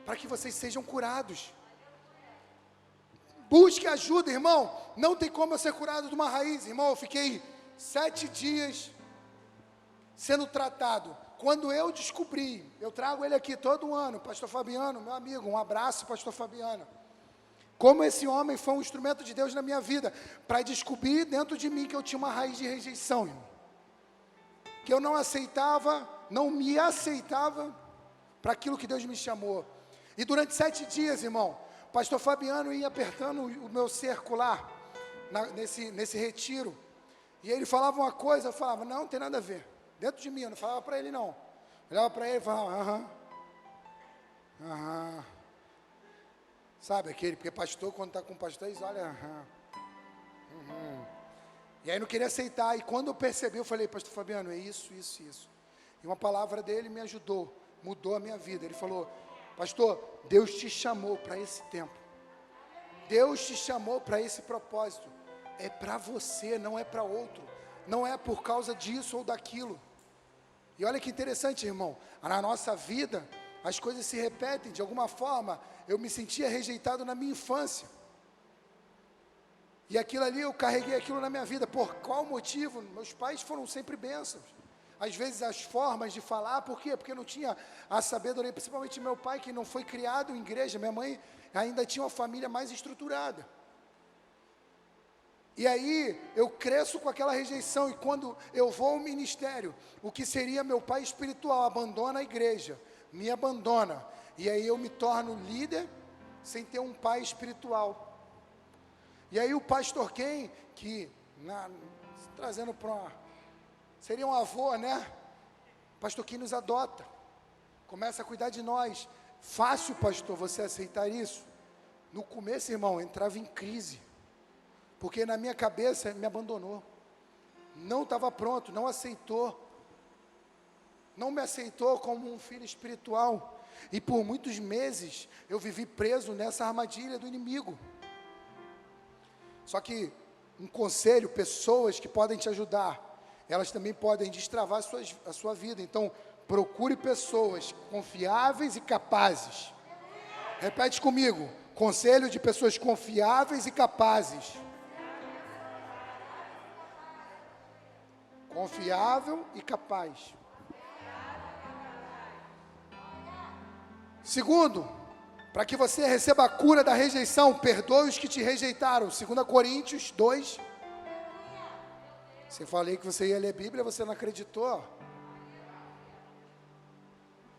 para que vocês sejam curados. Busque ajuda, irmão. Não tem como eu ser curado de uma raiz, irmão. Eu fiquei 7 dias sendo tratado. Quando eu descobri, eu trago ele aqui todo ano, pastor Fabiano, meu amigo, um abraço, pastor Fabiano. Como esse homem foi um instrumento de Deus na minha vida, para descobrir dentro de mim que eu tinha uma raiz de rejeição, irmão. Que eu não aceitava, não me aceitava para aquilo que Deus me chamou. E durante 7 dias, irmão, o pastor Fabiano ia apertando o meu cerco lá, nesse retiro. E ele falava uma coisa, eu falava, não tem nada a ver. Dentro de mim, eu não falava para ele não. Eu olhava para ele e falava, aham. Sabe aquele, porque pastor, quando está com pastor, eles olham, E aí não queria aceitar. E quando eu percebi, eu falei, pastor Fabiano, é isso. E uma palavra dele me ajudou, mudou a minha vida. Ele falou, pastor, Deus te chamou para esse tempo. Deus te chamou para esse propósito. É para você, não é para outro. Não é por causa disso ou daquilo. E olha que interessante, irmão, na nossa vida, as coisas se repetem, de alguma forma, eu me sentia rejeitado na minha infância, e aquilo ali, eu carreguei aquilo na minha vida. Por qual motivo? Meus pais foram sempre bênçãos, às vezes as formas de falar, por quê? Porque eu não tinha a sabedoria, principalmente meu pai, que não foi criado em igreja, minha mãe ainda tinha uma família mais estruturada, E aí eu cresço com aquela rejeição, e quando eu vou ao ministério, o que seria meu pai espiritual abandona a igreja, me abandona, e aí eu me torno líder sem ter um pai espiritual. E aí o pastor Ken, que trazendo para seria um avô, né? O pastor Ken nos adota, começa a cuidar de nós. Fácil, pastor, você aceitar isso? No começo, irmão, entrava em crise, porque na minha cabeça me abandonou, não estava pronto, não aceitou, não me aceitou como um filho espiritual, e por muitos meses eu vivi preso nessa armadilha do inimigo. Só que um conselho, pessoas que podem te ajudar, elas também podem destravar a sua vida. Então procure pessoas confiáveis e capazes. Repete comigo: conselho de pessoas confiáveis e capazes. Confiável e capaz. Segundo, para que você receba a cura da rejeição, perdoe os que te rejeitaram. 2 Coríntios 2. Você falei que você ia ler a Bíblia, você não acreditou.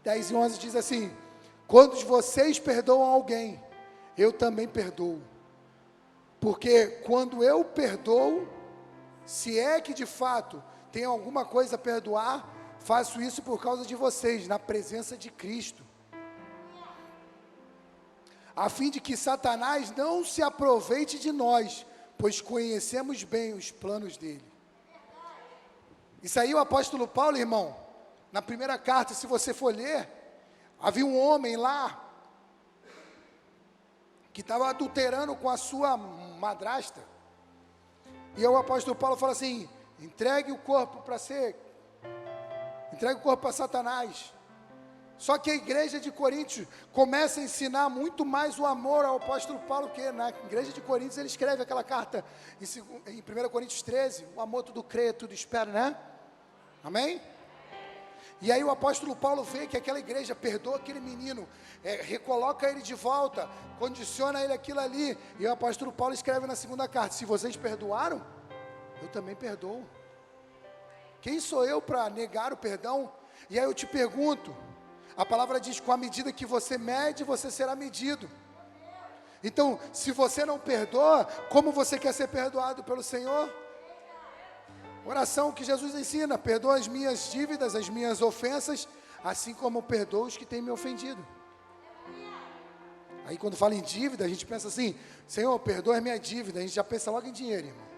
10 e 11 diz assim: quando vocês perdoam alguém, eu também perdoo. Porque quando eu perdoo, se é que de fato tem alguma coisa a perdoar, faço isso por causa de vocês, na presença de Cristo, a fim de que Satanás não se aproveite de nós, pois conhecemos bem os planos dele. Isso aí o apóstolo Paulo, irmão, na primeira carta, se você for ler, havia um homem lá, que estava adulterando com a sua madrasta, e o apóstolo Paulo fala assim: entregue o corpo para Satanás. Só que a igreja de Coríntios começa a ensinar muito mais o amor ao apóstolo Paulo, que na igreja de Coríntios ele escreve aquela carta em 1 Coríntios 13, o amor tudo crê, tudo espera, né? Amém? E aí o apóstolo Paulo vê que aquela igreja perdoa aquele menino, recoloca ele de volta, condiciona ele aquilo ali, e o apóstolo Paulo escreve na segunda carta: se vocês perdoaram, eu também perdoo. Quem sou eu para negar o perdão? E aí eu te pergunto, a palavra diz: com a medida que você mede, você será medido. Então, se você não perdoa, como você quer ser perdoado pelo Senhor? Oração que Jesus ensina: perdoa as minhas dívidas, as minhas ofensas, assim como eu perdoo os que têm me ofendido. Aí quando fala em dívida, a gente pensa assim: Senhor, perdoa a minha dívida. A gente já pensa logo em dinheiro, irmão.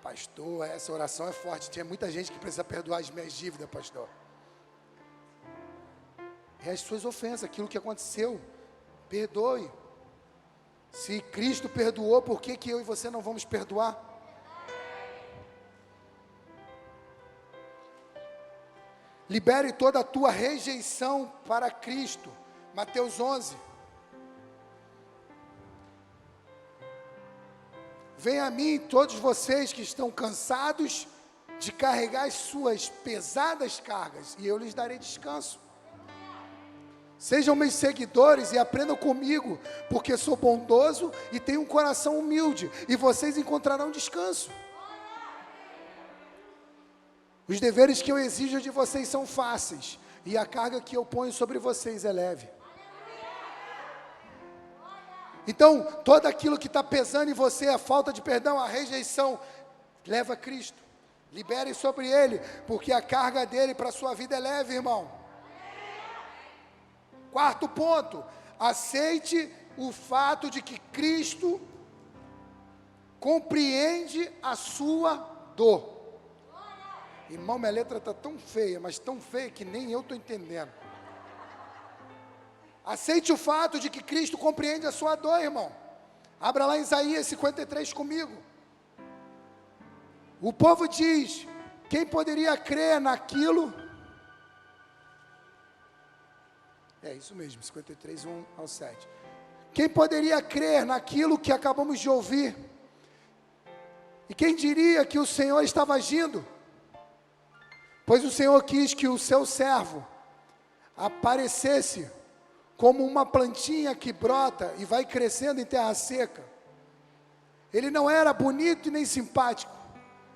Pastor, essa oração é forte. Tinha muita gente que precisa perdoar as minhas dívidas, pastor. É as suas ofensas, aquilo que aconteceu. Perdoe. Se Cristo perdoou, por que eu e você não vamos perdoar? Libere toda a tua rejeição para Cristo. Mateus 11. Venha a mim todos vocês que estão cansados de carregar as suas pesadas cargas, e eu lhes darei descanso. Sejam meus seguidores e aprendam comigo, porque sou bondoso e tenho um coração humilde, e vocês encontrarão descanso. Os deveres que eu exijo de vocês são fáceis, e a carga que eu ponho sobre vocês é leve. Então, todo aquilo que está pesando em você, a falta de perdão, a rejeição, leva a Cristo. Libere sobre Ele, porque a carga dele para a sua vida é leve, irmão. Quarto ponto: aceite o fato de que Cristo compreende a sua dor. Irmão, minha letra está tão feia, mas tão feia que nem eu estou entendendo. Aceite o fato de que Cristo compreende a sua dor, irmão. Abra lá em Isaías 53 comigo. O povo diz: quem poderia crer naquilo? É isso mesmo, 53, 1 ao 7. Quem poderia crer naquilo que acabamos de ouvir? E quem diria que o Senhor estava agindo? Pois o Senhor quis que o seu servo aparecesse como uma plantinha que brota e vai crescendo em terra seca. Ele não era bonito e nem simpático,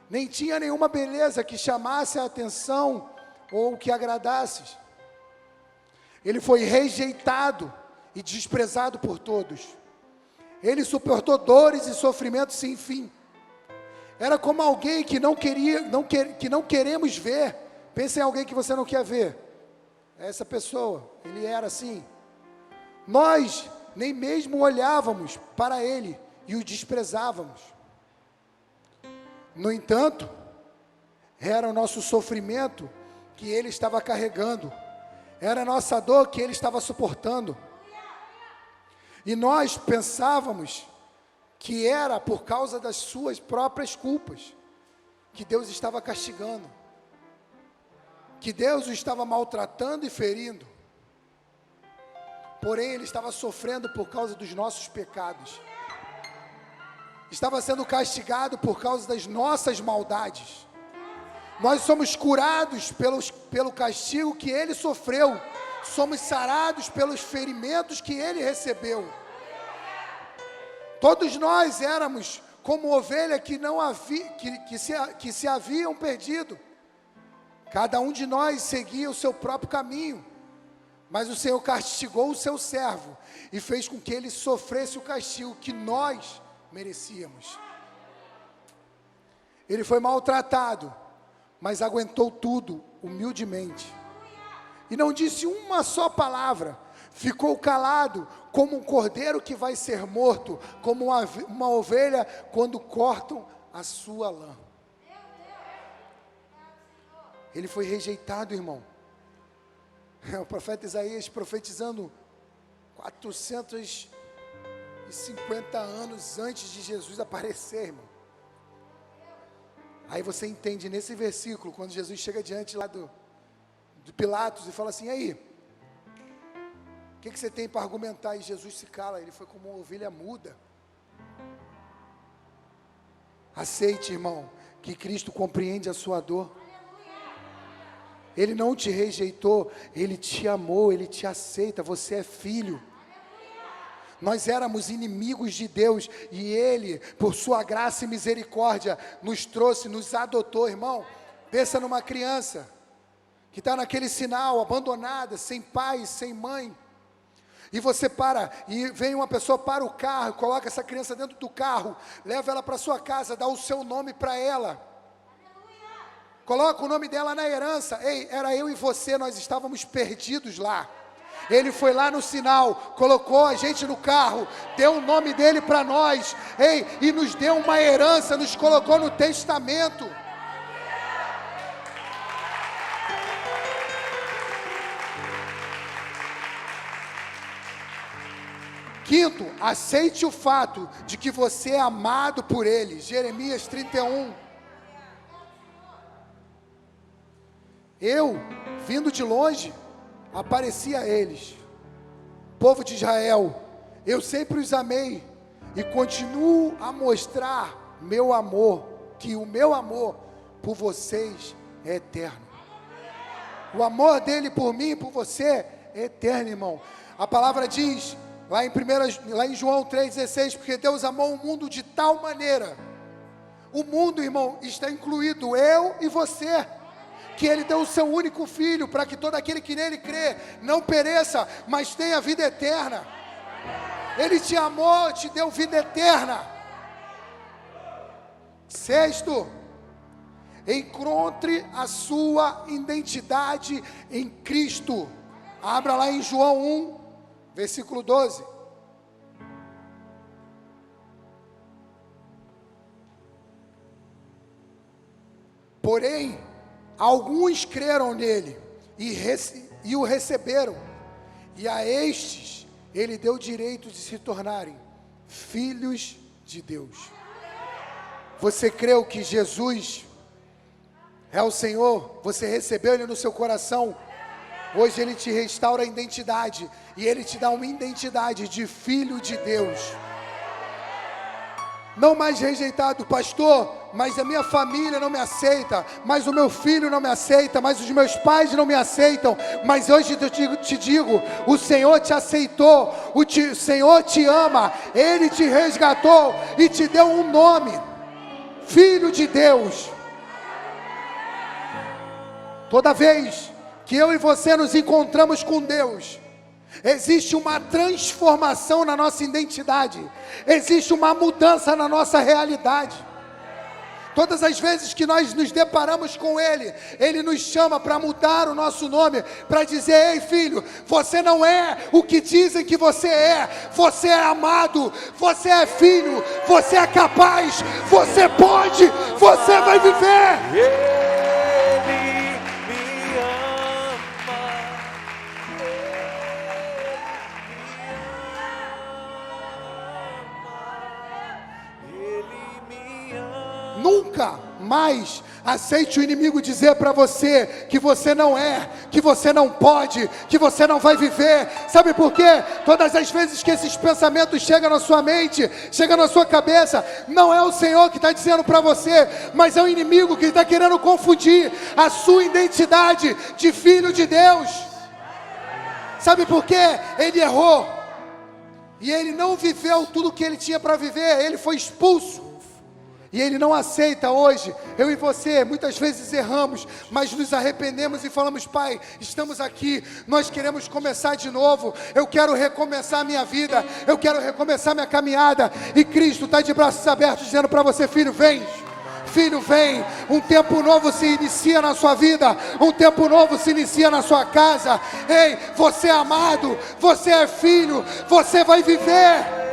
nem tinha nenhuma beleza que chamasse a atenção ou que agradasse. Ele foi rejeitado e desprezado por todos. Ele suportou dores e sofrimentos sem fim. Era como alguém que que não queremos ver. Pense em alguém que você não quer ver. Essa pessoa, ele era assim. Nós nem mesmo olhávamos para ele e o desprezávamos. No entanto, era o nosso sofrimento que ele estava carregando, era a nossa dor que ele estava suportando. E nós pensávamos que era por causa das suas próprias culpas que Deus estava castigando, que Deus o estava maltratando e ferindo. Porém, ele estava sofrendo por causa dos nossos pecados, estava sendo castigado por causa das nossas maldades. Nós somos curados pelo castigo que ele sofreu, somos sarados pelos ferimentos que ele recebeu. Todos nós éramos como ovelha que se haviam perdido. Cada um de nós seguia o seu próprio caminho, mas o Senhor castigou o seu servo e fez com que ele sofresse o castigo que nós merecíamos. Ele foi maltratado, mas aguentou tudo humildemente, e não disse uma só palavra. Ficou calado como um cordeiro que vai ser morto, como uma ovelha quando cortam a sua lã. Ele foi rejeitado, irmão. O profeta Isaías profetizando 450 anos antes de Jesus aparecer, irmão. Aí você entende nesse versículo, quando Jesus chega diante lá de Pilatos e fala assim: aí, o que você tem para argumentar? E Jesus se cala. Ele foi como uma ovelha muda. Aceite, irmão, que Cristo compreende a sua dor. Ele não te rejeitou, Ele te amou, Ele te aceita. Você é filho. Nós éramos inimigos de Deus, e Ele, por sua graça e misericórdia, nos trouxe, nos adotou, irmão. Pensa numa criança que está naquele sinal, abandonada, sem pai, sem mãe, e você e vem uma pessoa para o carro, coloca essa criança dentro do carro, leva ela para sua casa, dá o seu nome para ela, coloca o nome dela na herança. Ei, era eu e você, nós estávamos perdidos lá. Ele foi lá no sinal, colocou a gente no carro, deu o nome dele para nós, ei, e nos deu uma herança, nos colocou no testamento. Quinto, aceite o fato de que você é amado por Ele. Jeremias 31. Eu, vindo de longe, apareci a eles. Povo de Israel, eu sempre os amei e continuo a mostrar meu amor, que o meu amor por vocês é eterno. O amor dele por mim e por você é eterno, irmão. A palavra diz lá em João 3,16, porque Deus amou o mundo de tal maneira. O mundo, irmão, está incluído eu e você, que Ele deu o seu único Filho, para que todo aquele que nele crê, não pereça, mas tenha vida eterna. Ele te amou, te deu vida eterna. Sexto, encontre a sua identidade em Cristo. Abra lá em João 1, versículo 12. Porém, alguns creram nele e o receberam, e a estes ele deu direito de se tornarem filhos de Deus. Você creu que Jesus é o Senhor? Você recebeu Ele no seu coração? Hoje Ele te restaura a identidade, e Ele te dá uma identidade de filho de Deus. Não mais rejeitado, pastor, mas a minha família não me aceita, mas o meu filho não me aceita, mas os meus pais não me aceitam. Mas hoje eu te digo, o Senhor te aceitou, o Senhor te ama, Ele te resgatou e te deu um nome, Filho de Deus. Toda vez que eu e você nos encontramos com Deus, existe uma transformação na nossa identidade, existe uma mudança na nossa realidade. Todas as vezes que nós nos deparamos com Ele, Ele nos chama para mudar o nosso nome, para dizer: ei filho, você não é o que dizem que você é amado, você é filho, você é capaz, você pode, você vai viver. Nunca mais aceite o inimigo dizer para você que você não é, que você não pode, que você não vai viver. Sabe por quê? Todas as vezes que esses pensamentos chegam na sua mente, chegam na sua cabeça, não é o Senhor que está dizendo para você, mas é o inimigo que está querendo confundir a sua identidade de filho de Deus. Sabe por quê? Ele errou e ele não viveu tudo que ele tinha para viver, ele foi expulso. E Ele não aceita hoje. Eu e você muitas vezes erramos, mas nos arrependemos e falamos: Pai, estamos aqui, nós queremos começar de novo, eu quero recomeçar a minha vida, eu quero recomeçar minha caminhada. E Cristo está de braços abertos dizendo para você: filho, vem. Filho, vem, um tempo novo se inicia na sua vida, um tempo novo se inicia na sua casa. Ei, você é amado, você é filho, você vai viver.